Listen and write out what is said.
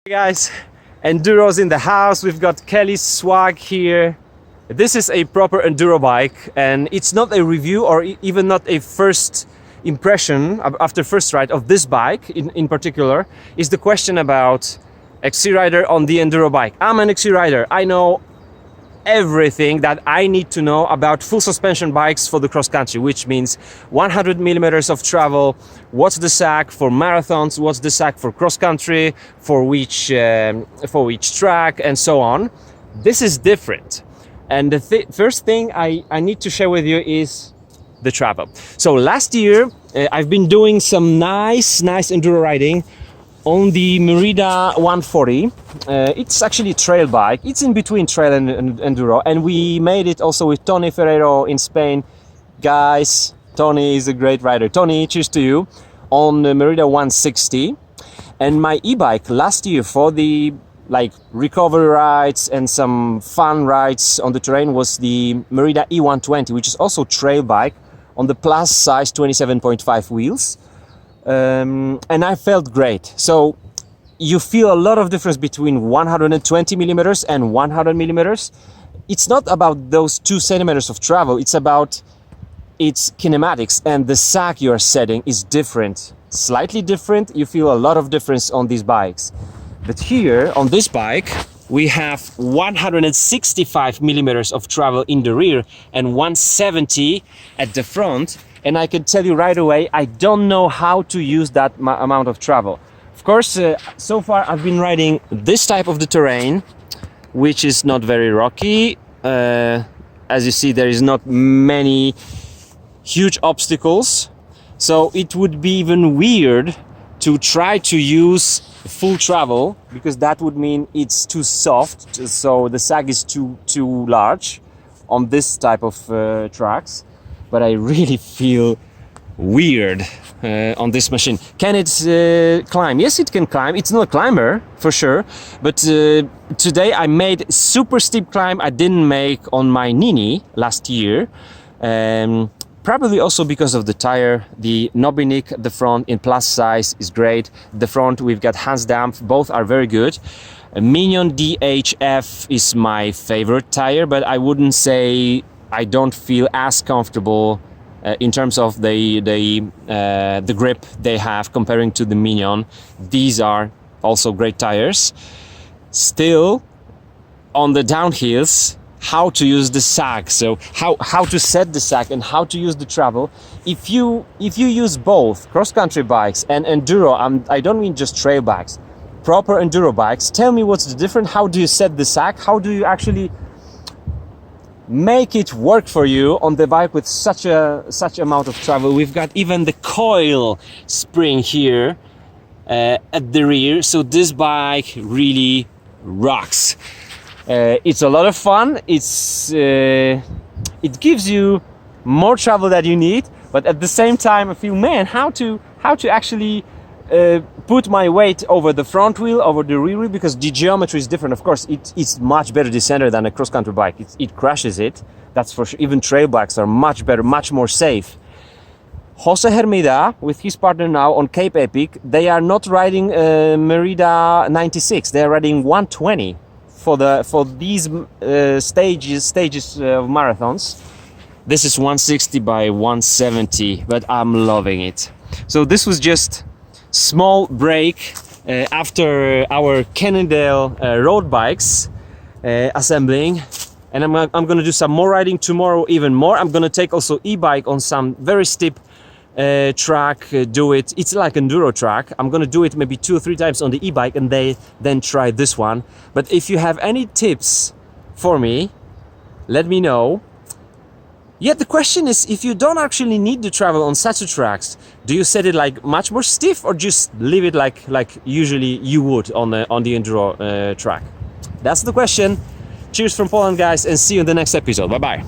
Hey guys, Enduro's in the house. We've got Kelly's swag here. This is a proper Enduro bike, and it's not a review or even not a first impression after first ride of this bike in particular. Is the question about XC rider on the Enduro bike. I'm an XC rider. I know everything that I need to know about full suspension bikes for the cross country, which means 100 millimeters of travel. What's the SAC for marathons? What's the SAC for cross country? For which track and so on. This is different. And the first thing I need to share with you is the travel. So last year I've been doing some nice Enduro riding on the Merida 140. It's actually a trail bike. It's in between trail and Enduro, and we made it also with Tony Ferreiro in Spain. Guys, Tony is a great rider. Tony, cheers to you, on the Merida 160. And my e-bike last year for the recovery rides and some fun rides on the terrain was the Merida E120, which is also trail bike on the plus size 27.5 wheels. And I felt great. So you feel a lot of difference between 120 millimeters and 100 millimeters. It's not about those 2 centimeters of travel, it's about its kinematics, and the SAC you are setting is different, slightly different. You feel a lot of difference on these bikes. But here on this bike we have 165 millimeters of travel in the rear and 170 at the front. And I can tell you right away, I don't know how to use that amount of travel. Of course, so far I've been riding this type of the terrain, which is not very rocky. As you see, there is not many huge obstacles. So it would be even weird to try to use full travel, because that would mean it's too soft. So the sag is too large on this type of tracks. But I really feel weird on this machine. Can it climb? Yes, it can climb. It's not a climber for sure, but today I made super steep climb I didn't make on my Nini last year. Probably also because of the tire. The Nobinik at the front in plus size is great. The front we've got Hans Dampf, both are very good. Minion DHF is my favorite tire, but I wouldn't say I don't feel as comfortable in terms of the grip they have comparing to the Minion. These are also great tires. Still, on the downhills, how to use the SAC, so how to set the SAC and how to use the travel. If you use both cross-country bikes and Enduro, I don't mean just trail bikes, proper Enduro bikes, tell me what's the difference. How do you set the SAC? How do you actually make it work for you on the bike with such amount of travel? We've got even the coil spring here at the rear, so this bike really rocks. It's a lot of fun. It gives you more travel that you need, but at the same time I feel, man, how to actually put my weight over the front wheel, over the rear wheel, because the geometry is different. Of course, it's much better descender than a cross-country bike. It crashes it, that's for sure. Even trail bikes are much better, much more safe. Jose Hermida, with his partner now on Cape Epic, they are not riding Merida 96, they are riding 120 for these stages of marathons. This is 160 by 170, but I'm loving it. So this was just small break after our Cannondale road bikes assembling, and I'm gonna do some more riding tomorrow, even more. I'm gonna take also e-bike on some very steep track, do it. It's like Enduro track. I'm gonna do it maybe 2 or 3 times on the e-bike and then try this one. But if you have any tips for me, let me know. Yet the question is, if you don't actually need to travel on such tracks, do you set it like much more stiff, or just leave it like usually you would on the Enduro track? That's the question. Cheers from Poland, guys, and see you in the next episode. Bye bye.